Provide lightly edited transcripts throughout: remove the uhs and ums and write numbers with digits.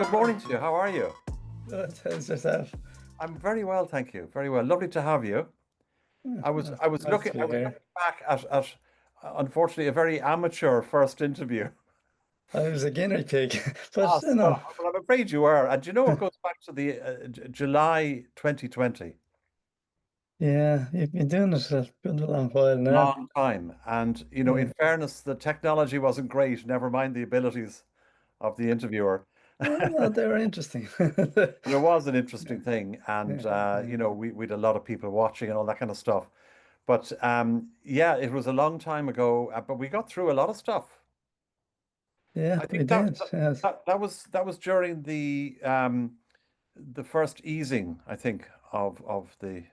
good morning to you. How are you? Good, how's yourself? I'm very well, thank you. Very well. Lovely to have you. I was Nice, I was nice looking to I be was here. looking back at unfortunately a very amateur first interview. I was a guinea pig, Ah, but stop. Well, I'm afraid you were. And you know it goes back to the July 2020. yeah, you've been doing it a good long while now. Long time. And in Yeah, fairness, the technology wasn't great, never mind the abilities of the interviewer. no, they were interesting. But it was an interesting thing, and Yeah, yeah, we'd a lot of people watching and all that kind of stuff. But yeah, it was a long time ago, but we got through a lot of stuff. yeah, I we think did. Yes, that was during the first easing, I think, of the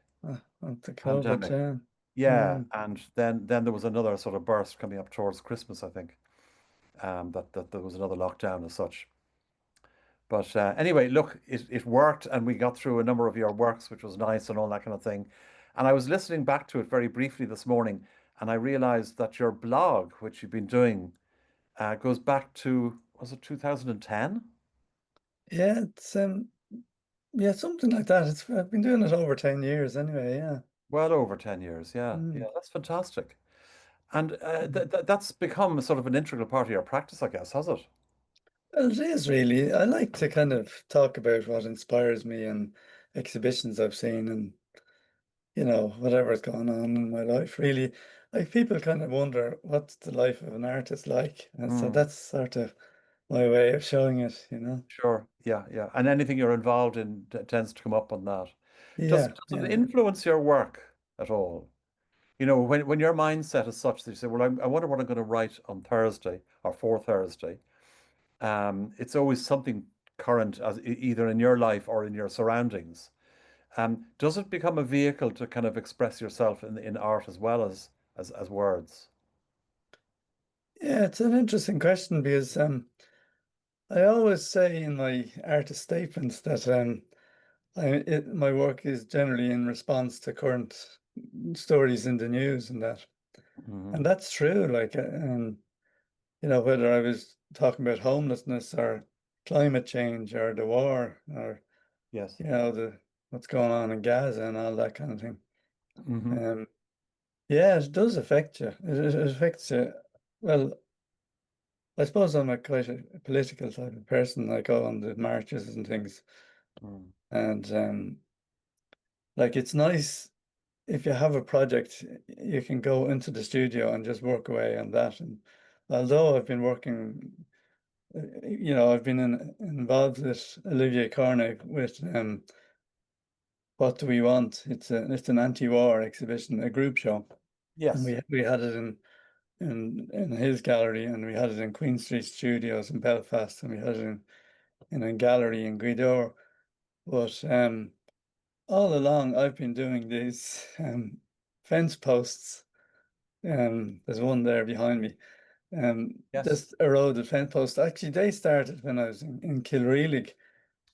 of the COVID, pandemic. yeah, Yeah, mm. and then there was another sort of burst coming up towards Christmas, I think. That there was another lockdown as such. But anyway, look, it worked, and we got through a number of your works, which was nice and all that kind of thing. And I was listening back to it very briefly this morning, and I realized that your blog, which you've been doing, goes back to, was it 2010? Yeah, it's yeah, something like that. I've been doing it over 10 years anyway. Yeah. Well over 10 years. Yeah, Mm. yeah, that's fantastic. And Mm. that's become sort of an integral part of your practice, I guess, has it? Well, it is really. I like to kind of talk about what inspires me and exhibitions I've seen and whatever's going on in my life, really. Like people kind of wonder what's the life of an artist like. And so Mm, that's sort of my way of showing it. sure. Yeah, yeah. And anything you're involved in tends to come up on that. Yeah, Does it yeah. influence your work at all? When your mindset is such that you say, well, I wonder what I'm going to write on Thursday or for Thursday. It's always something current, either in your life or in your surroundings. Does it become a vehicle to kind of express yourself in art as well as words? Yeah, it's an interesting question because I always say in my artist statements that my work is generally in response to current stories in the news and that. Hmm. And that's true. Like, whether I was talking about homelessness or climate change or the war or Yes. the what's going on in Gaza and all that kind of thing. Hmm. Um, yeah, it does affect you. It affects you. Well, I suppose I'm quite a political type of person. I go on the marches and things, Mm. and like it's nice if you have a project, you can go into the studio and just work away on that. And although I've been working, I've been involved with Olivier Cornet with What Do We Want? It's an anti-war exhibition, a group show, and Yes. we had it in his gallery, and we had it in Queen Street Studios in Belfast, and we had it in a gallery in Gweedore. But all along, I've been doing these fence posts. There's one there behind me. Yes. Just eroded fence posts. Actually, they started when I was in Kilreelig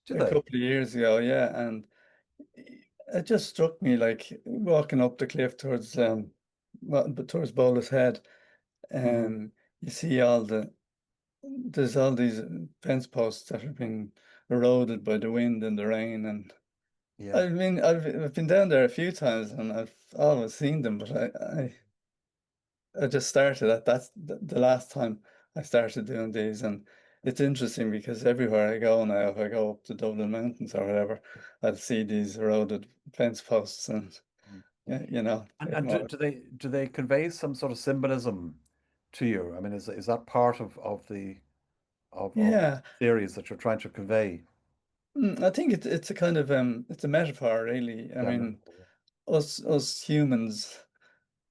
Do a they? couple of years ago. Yeah, and it just struck me like walking up the cliff towards but towards Bowler's Head. Hmm. You see there's all these fence posts that have been eroded by the wind and the rain, and Yeah. I mean I've been down there a few times and I've always seen them, but I just started that's the last time I started doing these, and it's interesting because everywhere I go now, if I go up the Dublin mountains or whatever, I'll see these eroded fence posts, and Mm. yeah, And do they convey some sort of symbolism to you? I mean, is that part of the of yeah. theories that you're trying to convey? I think it's a kind of it's a metaphor really. I Yeah, mean, us humans,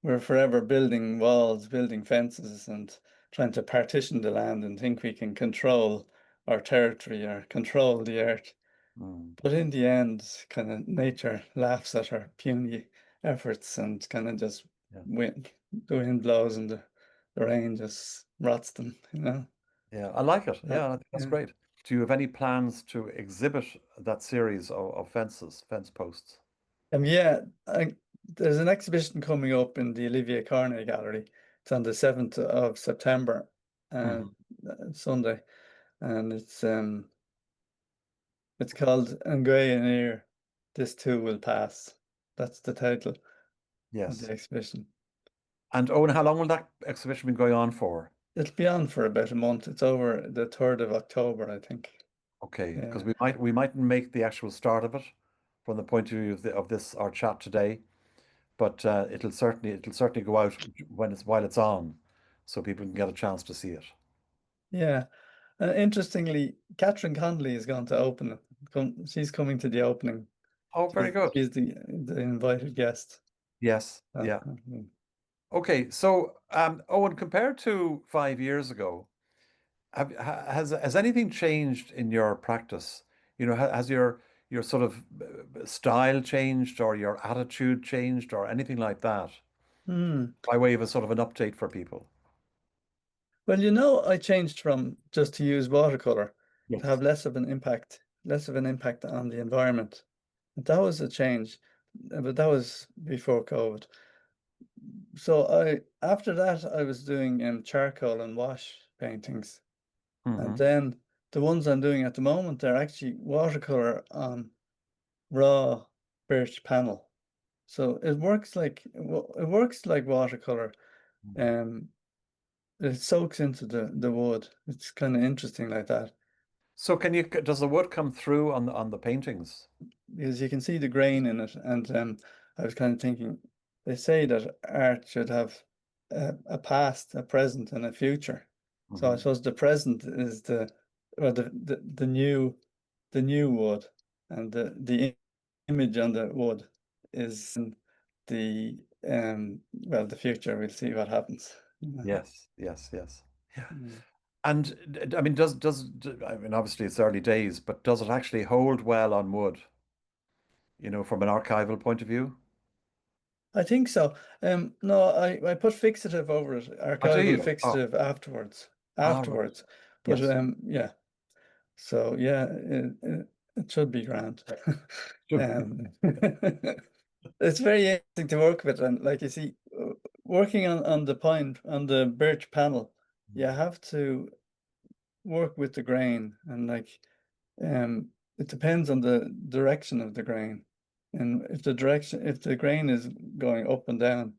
we're forever building walls, building fences, and trying to partition the land and think we can control our territory or control the earth. mm, But in the end, kind of nature laughs at our puny efforts and kind of just yeah, the wind blows and the rain just rots them. yeah. I like it. Uh, Yeah, I think that's yeah. great. Do you have any plans to exhibit that series of fence posts? Yeah, there's an exhibition coming up in the Olivier Cornet Gallery. It's on the 7th of September, uh, Hmm. Sunday, and it's It's called aniar. This too will pass. That's the title of the Yes. exhibition. And Owen, how long will that exhibition be going on for? It'll be on for about a month. It's over the 3rd of October, I think. Okay, because Yeah. we mightn't make the actual start of it from the point of view of this our chat today, but it'll certainly go out while it's on, so people can get a chance to see it. Yeah. Interestingly, Catherine Conley is going to open it. She's coming to the opening. Oh, very good. She's the invited guest. Yes, Uh, yeah. Okay, so Owen, compared to 5 years ago, has anything changed in your practice? Has your sort of style changed or your attitude changed or anything like that hmm. by way of a sort of an update for people? Well, I changed from just to use watercolor to Yes. have less of an impact on the environment. That was a change, but that was before COVID. So after that, I was doing charcoal and wash paintings. And Hmm. then the ones I'm doing at the moment, they're actually watercolor on raw birch panel. So it works like watercolor. Um, it soaks into the wood. It's kind of interesting like that So does the wood come through on the paintings? because you can see the grain in it. And I was kind of thinking, they say that art should have a past, a present, and a future. So I Hmm. suppose the present is the new wood, and the image on the wood is the the future. We'll see what happens. Yes, yes, yes. Yeah. Mm. And I mean, I mean, obviously it's early days, but does it actually hold well on wood, from an archival point of view? I think so. No, I put fixative over it, Oh, do archival you? Oh, fixative afterwards. right. Afterwards, but Yes. yeah. So yeah, it should be grand. Um, it's very interesting to work with, and like you see, working on the birch panel, you have to work with the grain, and um, it depends on the direction of the grain, and if the grain is going up and down,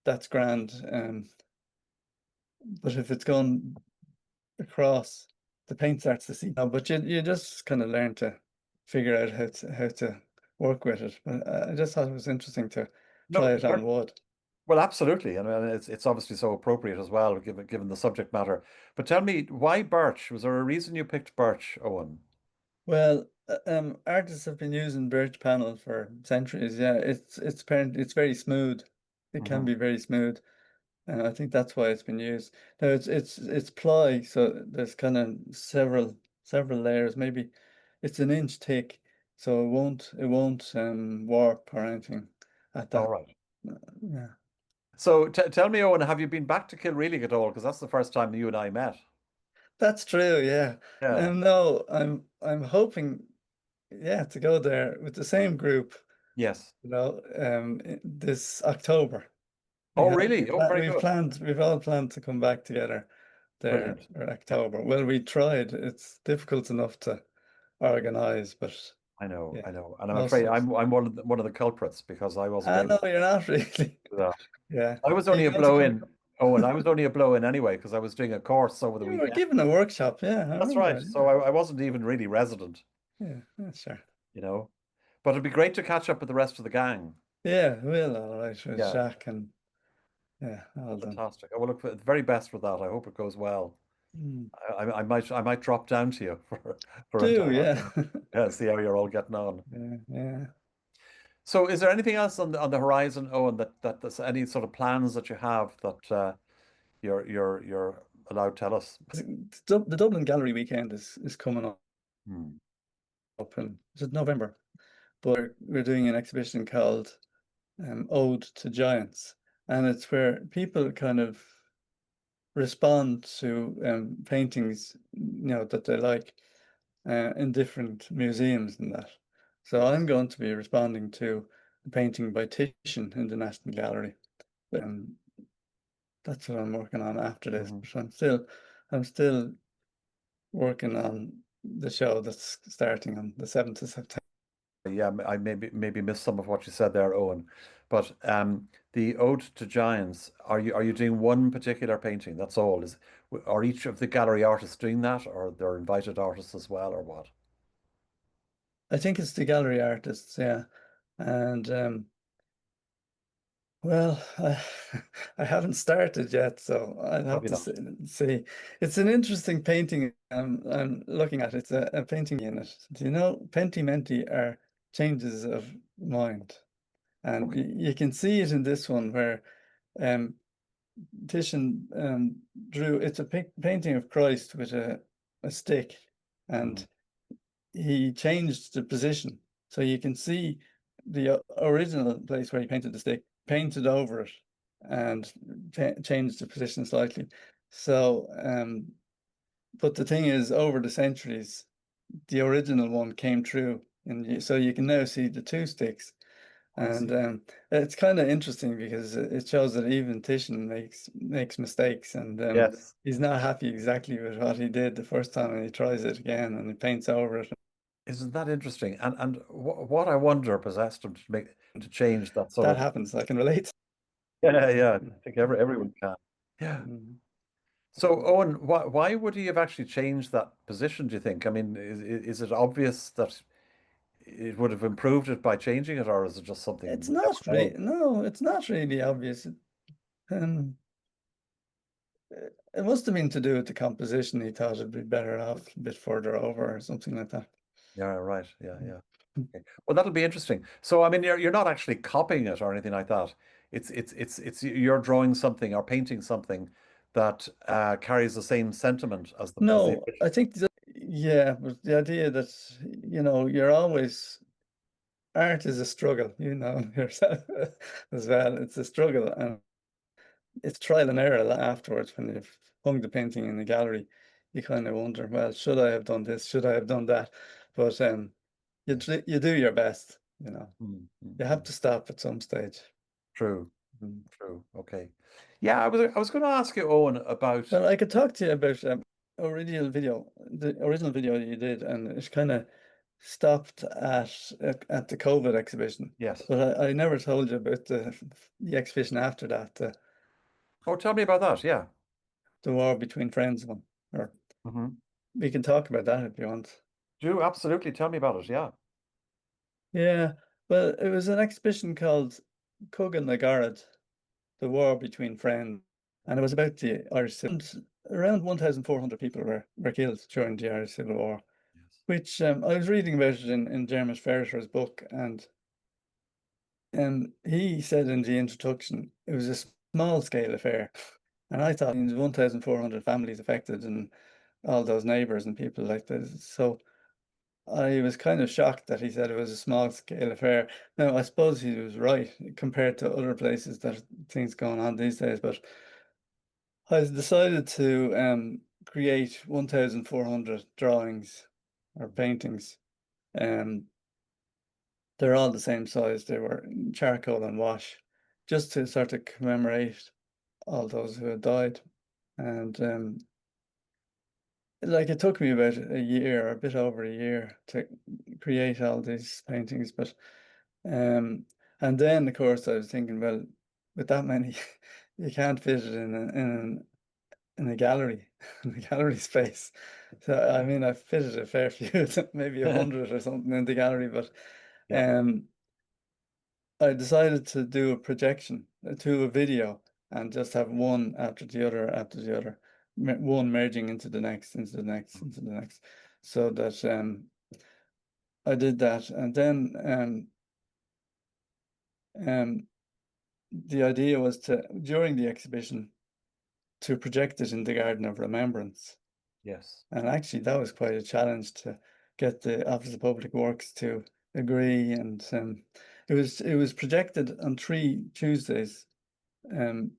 that's grand. But if it's going across, the paint starts to see. But you just kind of learn to figure out how to work with it. But I just thought it was interesting to try No, it on wood. well, absolutely. I mean, it's obviously so appropriate as well, given the subject matter. But tell me, why birch? Was there a reason you picked birch, Owen? Well, artists have been using birch panel for centuries. Yeah, it's very smooth. It can Hmm. be very smooth, and I think that's why it's been used. Now it's ply, so there's kind of several layers. Maybe it's an inch thick, so it won't warp or anything at All that. right. Yeah, So t tell me, Owen, have you been back to Kilreelig at all? Because that's the first time you and I met. that's true. Yeah, Yeah. no, I'm hoping, yeah, to go there with the same group. Yes. This October. Oh, really? Oh, very good. We've all planned to come back together there Brilliant. for Yeah, October. Well, we tried. It's difficult enough to organize, but I know, yeah, I know. And I'm afraid also, I'm one of the culprits because I wasn't I able know to you're not really. do that. Yeah. I was Are you only a going to come? blow-in, Owen. I was only a blow-in anyway because I was doing a course over the You were weekend. given a workshop. Yeah, I That's right. remember. So I wasn't even really resident, Yeah, sure. you know. But it'd be great to catch up with the rest of the gang. Yeah, we'll all right with Yeah, Jacques and yeah, all done. fantastic. I will look for the very best with that. I hope it goes well. Mm. I might drop down to you for a Do, time. yeah. Yeah, see how you're all getting on. Yeah, yeah. So, is there anything else on the horizon, Owen, that's any sort of plans that you have that you're allowed to tell us? The Dublin Gallery weekend is coming Hmm. up in, is it November? But we're doing an exhibition called Ode to Giants, and it's where people kind of respond to paintings, that they like in different museums and that. So I'm Yes. going to be responding to a painting by Titian in the National Gallery. Um, that's what I'm working on after this. Hmm. But I'm still working on. the show that's starting on the 7th of September. Yeah, I maybe missed some of what you said there, Owen. But the Ode to Giants, are you doing one particular painting? That's all. Are each of the gallery artists doing that, or they're invited artists as well, or what? I think it's the gallery artists, yeah. And well, I haven't started yet, so I'd Have have you to not? see. It's an interesting painting I'm looking at. It's a painting in it. Do you know, Pentimenti are changes of mind. And Okay. you can see it in this one where um, Titian drew, it's a painting of Christ with a stick, Mm, and he changed the position. So you can see the original place where he painted the stick, painted over it and changed the position slightly. So, but the thing is, over the centuries, the original one came true. And so you can now see the two sticks. I And see. it's kind of interesting because it shows that even Titian makes mistakes, and Yes. he's not happy exactly with what he did the first time, and he tries it again, and he paints over it. Isn't that interesting? And what I wonder possessed him to change that sort That of. happens. I can relate. Yeah, yeah. I think everyone can. Yeah. Mhm. So, Owen, why would he have actually changed that position, do you think? I mean, is it obvious that it would have improved it by changing it, or is it just something It's we never not really, know? no, it's not really obvious. Um, it must have been to do with the composition. He thought it'd be better off a bit further over or something like that. Yeah, right. Yeah, yeah. Mhm. Okay. Well, that'll be interesting. So, I mean, you're not actually copying it or anything like that. It's you're drawing something or painting something that carries the same sentiment as the No, I original. think, yeah, but the idea that, you're always, art is a struggle, yourself as well. It's a struggle, and it's trial and error afterwards when you've hung the painting in the gallery. You kind of wonder, well, should I have done this? Should I have done that? But Yeah. you do your best, Mm, mm, You have mm. to stop at some stage. True. Mm. True. Okay. Yeah, I was going to ask you, Owen, about. Well, I could talk to you about the original video you did, and it kind of stopped at the COVID exhibition. Yes. But I never told you about the exhibition after that, Oh, tell me about that. Yeah. the War Between Friends one. Or Hmm. we can talk about that if you want. Do absolutely tell me about it. Yeah. Yeah, well, it was an exhibition called Cogan na Garad, the War Between Friends, and it was about the Irish Civil War. Around 1,400 people were killed during the Irish Civil War, Yes. which I was reading about it in Dermot Ferriter's book, and he said in the introduction it was a small scale affair. And I thought 1,400 families affected and all those neighbors and people like this. So I was kind of shocked that he said it was a small scale affair. Now, I suppose he was right compared to other places that things going on these days, but I decided to create 1,400 drawings or paintings. Um, they're all the same size. They were charcoal and wash, just to sort of commemorate all those who had died. And like it took me about a year, a bit over a year, to create all these paintings. But and then of course I was thinking, well, with that many, you can't fit it in a gallery, in a gallery space. So I mean, I fitted a fair few, maybe 100 or something in the gallery, but Yeah. um, I decided to do a projection to a video and just have one after the other, one merging into the next, into the next, into the next, so that I did that, and then um, the idea was to during the exhibition to project it in the Garden of Remembrance. Yes. And actually, that was quite a challenge to get the Office of Public Works to agree. And it was projected on 3 Tuesdays. Um,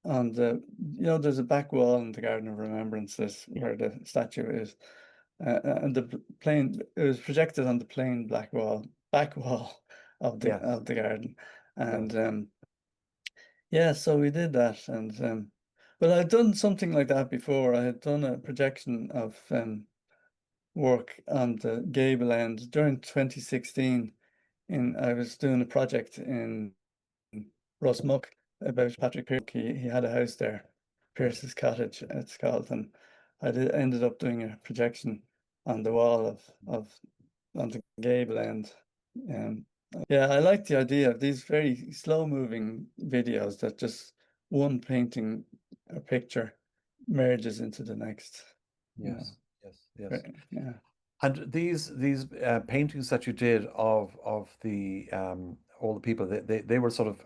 on there's a back wall in the Garden of Remembrance, that's where the statue is, and it was projected on the plain back wall Yes. of the garden, and Yes. yeah, so we did that, and well, I'd done something like that before. I had done a projection of work on the gable end during 2016. I was doing a project in Rossmuck about Patrick Pearse. He had a house there, Pearse's Cottage, it's called, and ended up doing a projection on the wall of on the gable end. Yeah, I like the idea of these very slow-moving videos that just one painting or picture merges into the next. You know, Yes, yes, yes. yeah. And these paintings that you did of the all the people, they were sort of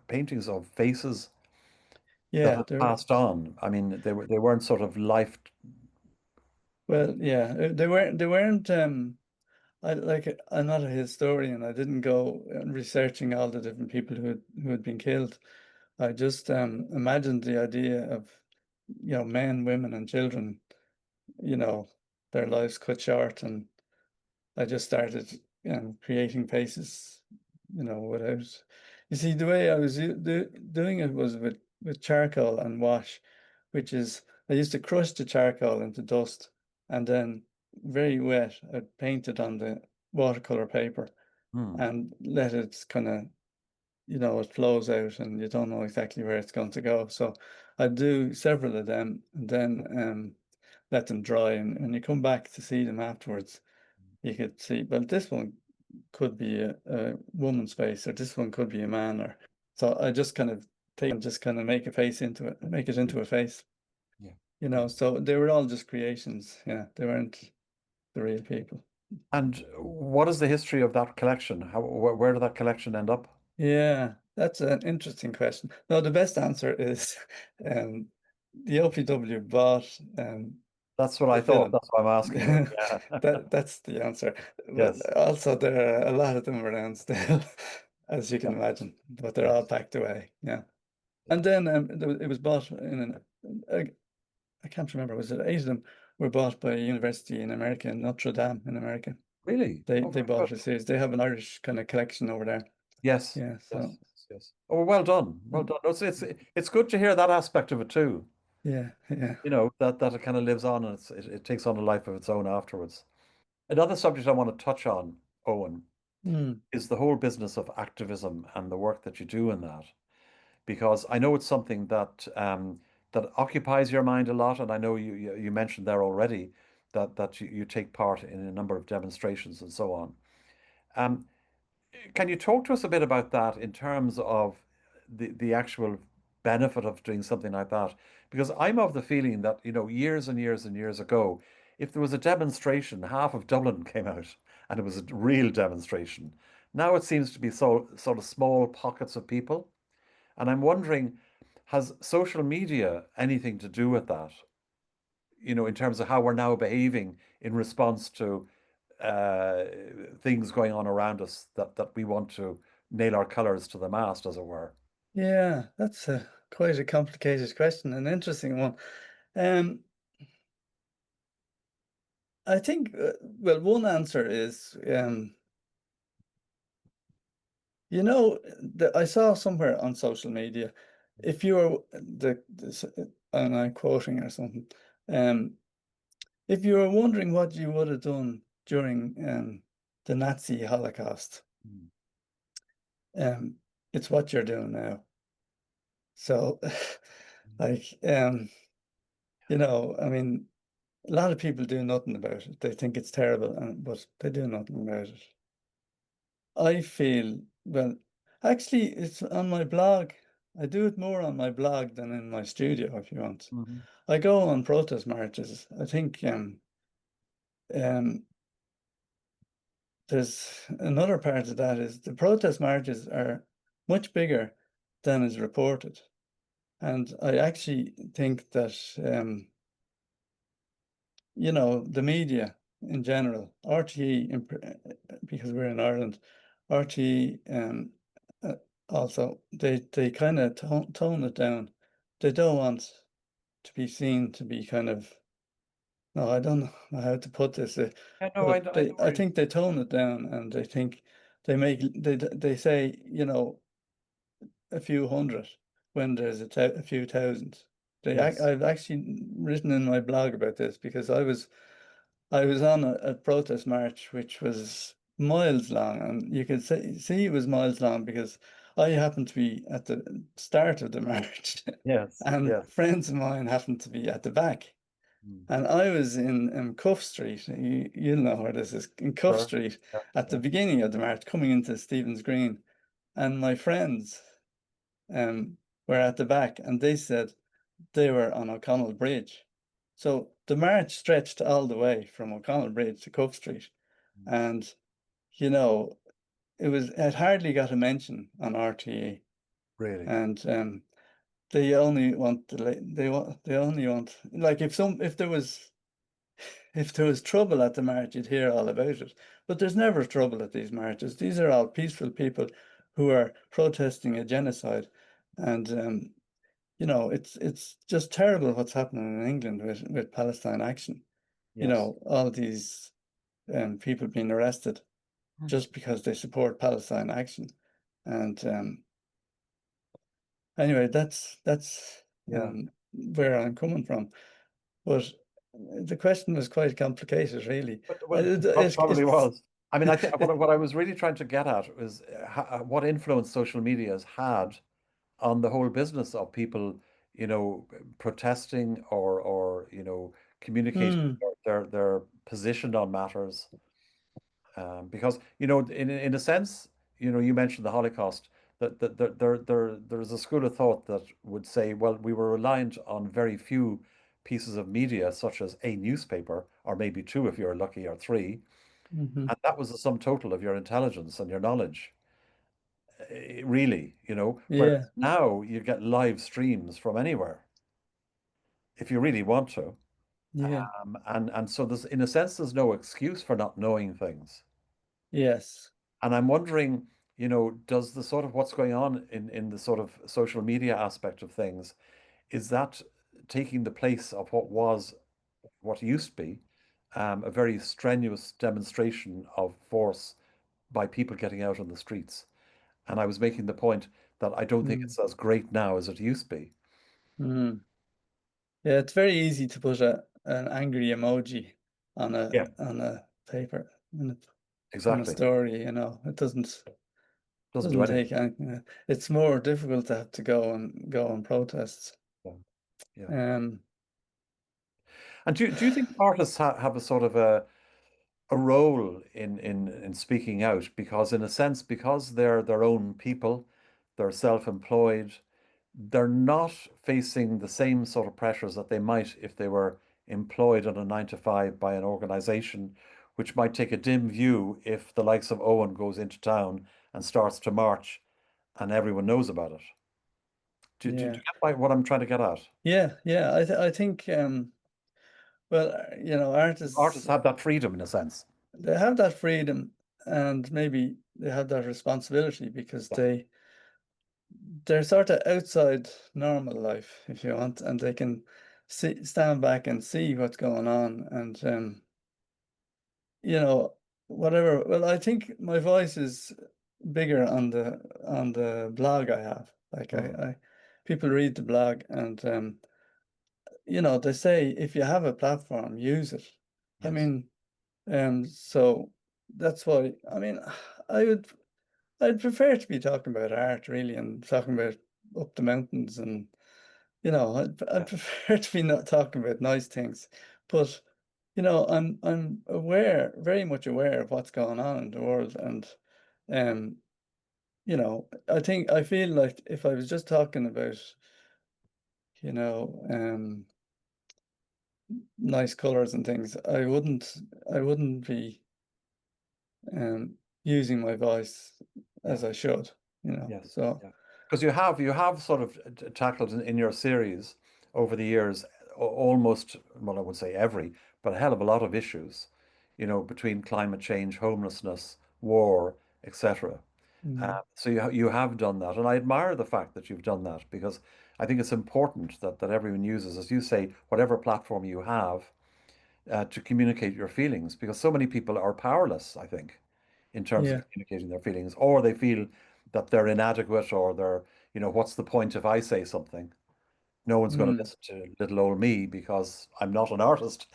paintings of faces that Yeah, had passed on. I mean, they weren't sort of life. well, yeah, they weren't I'm not a historian. I didn't go researching all the different people who had been killed. I just imagined the idea of, men, women, and children, you know, their lives cut short, and I just started creating faces, without. You see, the way I was doing it was with charcoal and wash, which is I used to crush the charcoal into dust, and then very wet, I'd paint it on the watercolor paper Hmm. and let it kind of, it flows out, and you don't know exactly where it's going to go. So I'd do several of them and then let them dry, and when you come back to see them afterwards, you could see, well, this one could be a woman's face, or this one could be a man, or so I just kind of take and just kind of make a face into it, make it into a face, Yeah, yeah. so they were all just creations. Yeah, they weren't the real people. And what is the history of that collection? Where did that collection end up? Yeah, that's an interesting question. No, the best answer is um the OPW bought That's what the I thought. film. That's why I'm asking you. Yeah. That's the answer. But Yes. also there are a lot of them around still, as you Yeah. can imagine, but they're all Yes. packed away. Yeah. Yeah. And then it was bought I can't remember, was it 8 of them were bought by a university in America, in Notre Dame in America. Really? They Oh, they very bought good. it a series. They have an Irish kind of collection over there. Yes. Yeah, Yes. so Yes. Yes. Oh, well done. Well done. No, it's good to hear that aspect of it too. yeah, yeah. You know, that it kind of lives on and it takes on a life of its own afterwards. Another subject I want to touch on, Owen, Hmm. is the whole business of activism and the work that you do in that. Because I know it's something that occupies your mind a lot, and I know you mentioned there already that you take part in a number of demonstrations and so on. Um, can you talk to us a bit about that in terms of the actual benefit of doing something like that? Because I'm of the feeling that, years and years and years ago, if there was a demonstration, half of Dublin came out and it was a real demonstration. Now it seems to be sort of small pockets of people. And I'm wondering, has social media anything to do with that? In terms of how we're now behaving in response to uh, things going on around us that we want to nail our colors to the mast, as it were. Yeah, that's quite a complicated question, an interesting one. Um, I think, well, one answer is, I saw somewhere on social media, if you were and I'm quoting or something, um, if you were wondering what you would have done during the Nazi Holocaust, Mm. um, it's what you're doing now. So, like, I mean, a lot of people do nothing about it. They think it's terrible, but they do nothing about it. I feel, well, actually, it's on my blog. I do it more on my blog than in my studio, if you want. Mhm. I go on protest marches. I think um, there's another part of that is the protest marches are much bigger than is reported. And I actually think that the media in general, RTE, because we're in Ireland, RTE uh, also, they kind of tone it down. They don't want to be seen to be kind of, no, I don't know how to put this, Yeah, no, but I know I think they tone it down, and they think they say, a few hundred when there's a few thousand. yes. I've actually written in my blog about this because I was I was on a protest march which was miles long, and you could see it was miles long because I happened to be at the start of the march, Yes, and yes. friends of mine happened to be at the back. Mm. And I was in Cuff Street. You'll know where this is, in Cuff Sure. Street Yeah, at the yeah. beginning of the march, coming into Stephen's Green. And my friends were at the back, and they said they were on O'Connell Bridge. So the march stretched all the way from O'Connell Bridge to Cuff Street. Mm. And, you know, it hardly got a mention on RTE. Really. And they only want they only want, like, if there was trouble at the march, you'd hear all about it. But there's never trouble at these marches. These are all peaceful people who are protesting a genocide. And it's just terrible what's happening in England with Palestine Action. Yes. All these people being arrested Mm. just because they support Palestine Action. And anyway, that's Yeah. where I'm coming from. But the question was quite complicated, really. But Uh, well, It, it it's, probably it's, was. I mean, I think what I was really trying to get at was what influence social media has had on the whole business of people, protesting or communicating mm, their position on matters. Because in a sense, you mentioned the Holocaust. That there's a school of thought that would say, well, we were reliant on very few pieces of media, such as a newspaper, or maybe two if you're lucky, or three, hmm and that was the sum total of your intelligence and your knowledge, really. yeah, Whereas now you get live streams from anywhere if you really want to, yeah, and so in a sense, there's no excuse for not knowing things. yes, And I'm wondering, does the sort of what's going on in the sort of social media aspect of things, is that taking the place of what used to be a very strenuous demonstration of force by people getting out on the streets? And I was making the point that I don't think mm, it's as great now as it used to be. mm. Yeah. It's very easy to put an angry emoji Yeah, on a paper on a exactly. story. It Doesn't do doesn't anything. take anything. It's more difficult to have to go and protest. Yeah. Yeah. Um, And do you think artists have a sort of a role in speaking out? Because in a sense, because they're their own people, they're self-employed, they're not facing the same sort of pressures that they might if they were employed on a 9 to 5 by an organization, which might take a dim view if the likes of Owen goes into town and starts to march and everyone knows about it. Do you yeah, get what I'm trying to get at? yeah. I think well, artists, Artists have that freedom in a sense. they have that freedom, and maybe they have that responsibility because Yeah. they're sort of outside normal life, if you want, and they can stand back and see what's going on, and you know, whatever. Well, I think my voice is bigger on the blog I have. Like Mm. people read the blog, and they say if you have a platform, use it. I Yes. mean, so that's why. I mean, I would. I'd prefer to be talking about art, really, and talking about up the mountains, and I'd Yeah. prefer to be not talking about nice things. But I'm aware, very much aware of what's going on in the world, and um, I feel like if I was just talking about, you know, um, nice colors and things, I wouldn't be using my voice Yeah. as I should, Yes, So yeah. Because you have sort of tackled in your series over the years almost, well, I would say every, but a hell of a lot of issues, between climate change, homelessness, war, etc. mm, So you have done that, and I admire the fact that you've done that because I think it's important that everyone uses, as you say, whatever platform you have to communicate your feelings because so many people are powerless, I think, in terms of yeah, communicating their feelings, or they feel that they're inadequate or what's the point if I say something? no one's going to Mm. listen to little old me because I'm not an artist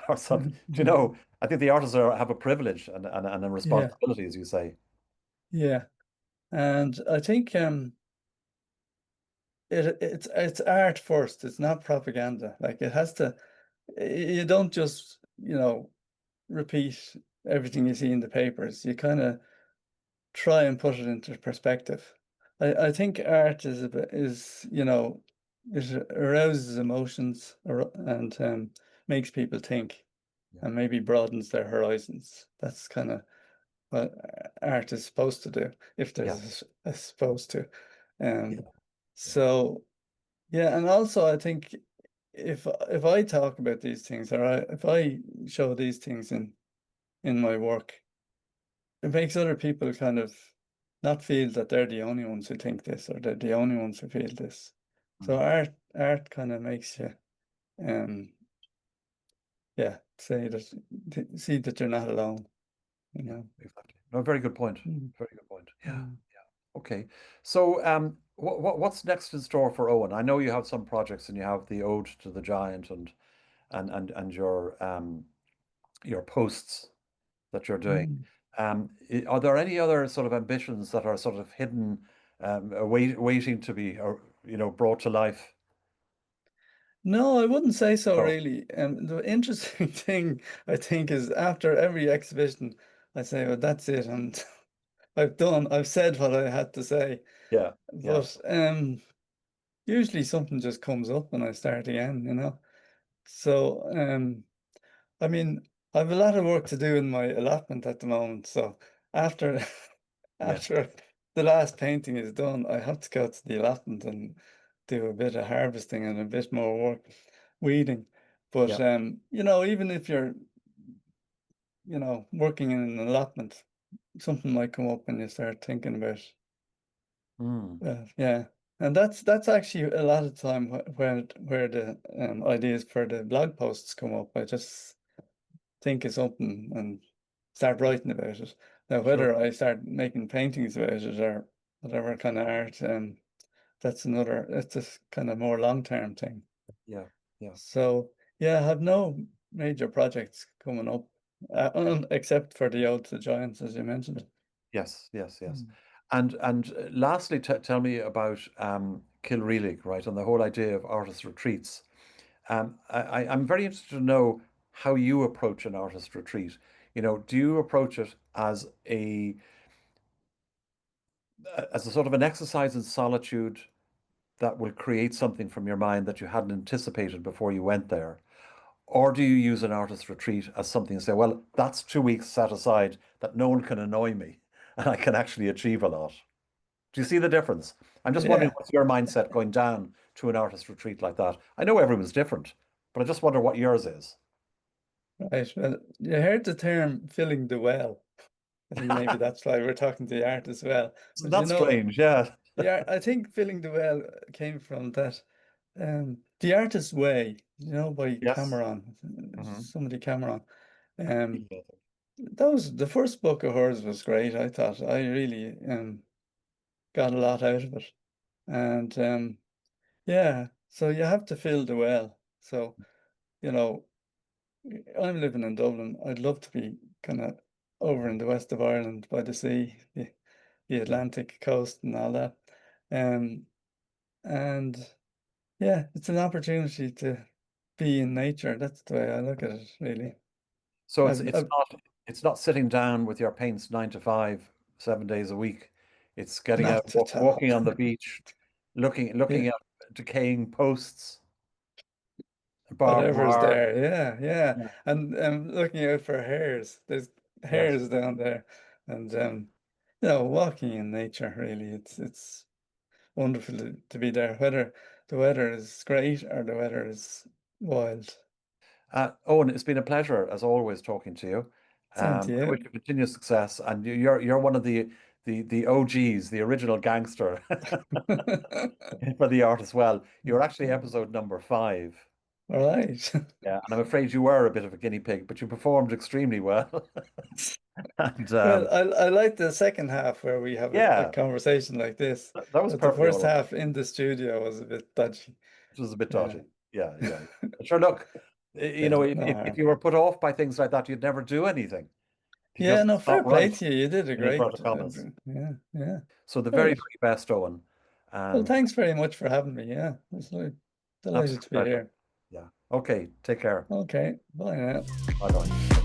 or something. Do you know? I think the artists have a privilege and a Yeah, responsibility, as you say. yeah. And I think it's art first. It's not propaganda. Like it has to. You don't just, repeat everything you see in the papers. You kind of try and put it into perspective. I think art is a bit is, it arouses emotions and makes people think Yeah, and maybe broadens their horizons. That's kind of what art is supposed to do, if yeah, there's a supposed to. yeah, Um, yeah, so yeah, and also I think if I talk about these things or if I show these things in my work, it makes other people kind of not feel that they're the only ones who think this or they're the only ones who feel this. So mm, art kind of makes you um yeah, see that you're not alone, you yeah, know. exactly. No, very good point. Mm, Very good point. Yeah. mm, Okay. So, what's next in store for Owen? I know you have some projects, and you have the Ode to the Giant, and your posts that you're doing. mm. Are there any other sort of ambitions that are sort of hidden, waiting to be, or brought to life? No, I wouldn't say so Oh, really. The interesting thing I think is after every exhibition, I say, well, that's it, and I've said what I had to say. yeah, yeah, But usually something just comes up and I start again, you know. So I mean, I have a lot of work to do in my allotment at the moment. So after yes, after the last painting is done, I have to go to the allotment and do a bit of harvesting and a bit more work, weeding. But yeah. even if you're, working in an allotment, something might come up and you start thinking about, Mm, yeah. And that's actually a lot of time where the ideas for the blog posts come up. I just think of something and start writing about it. Now, sure. whether I start making paintings about it or whatever kind of art, that's a kind of more long-term thing. Yeah, yeah. So, yeah, I have no major projects coming up, except for the Ode to the Giants, as you mentioned. Yes, yes, yes. Mm. And lastly, t tell me about Kilreelig, right, and the whole idea of artist retreats. I'm very interested to know how you approach an artist retreat. Do you approach it as a sort of an exercise in solitude that will create something from your mind that you hadn't anticipated before you went there? Or do you use an artist retreat as something to say, well, that's 2 weeks set aside that no one can annoy me and I can actually achieve a lot? Do you see the difference? I'm just wondering Yeah, what's your mindset going down to an artist retreat like that? I know everyone's different, but I just wonder what yours is. right. Well, you heard the term filling the well. I think maybe that's why we're talking to the art as well. Isn't But that strange? Yeah. yeah, I think filling the well came from that The Artist's Way, by Yes. Cameron, Hmm. somebody Cameron. Um Yeah. the first book of hers was great, I thought. I really got a lot out of it. And yeah, so you have to fill the well. So, you know, I'm living in Dublin. I'd love to be kind of over in the west of Ireland by the sea, the Yeah. Atlantic coast and all that. Um, and yeah, it's an opportunity to be in nature. That's the way I look at it, really. So it's I've, it's I've not it's not sitting down with your paints 9 to 5, 7 days a week. It's getting out, not at all. walking on the beach, looking Yeah, at decaying posts, barbed whatever's wire. there. Yeah, yeah. Yeah. And looking out for hares. There's Yes. hares down there. And walking in nature, really. It's wonderful to be there, whether the weather is great or the weather is wild. Owen, it's been a pleasure as always talking to you. Same to I wish you. you continued success, and you're one of the OGs, the original gangster for the art as well. You're actually episode number 5. All right. Yeah, and I'm afraid you were a bit of a guinea pig, but you performed extremely well. And Well, I like the second half where we have a yeah, conversation like this, that was but the perfectly first all right. half in the studio was a bit dodgy. It was a bit Yeah. dodgy. Yeah, yeah. But sure, look, you Yeah, know, no if harm. you were put off by things like that, you'd never do anything Yeah, because no, it's fair not play right to you. You did a in great, inverted commas. yeah, yeah. So the very, Great. very best, Owen, Well, and thanks very much for having me. Yeah, it's like delighted absolute to be pleasure. here. Yeah. Okay, take care. Okay, bye now. Bye bye.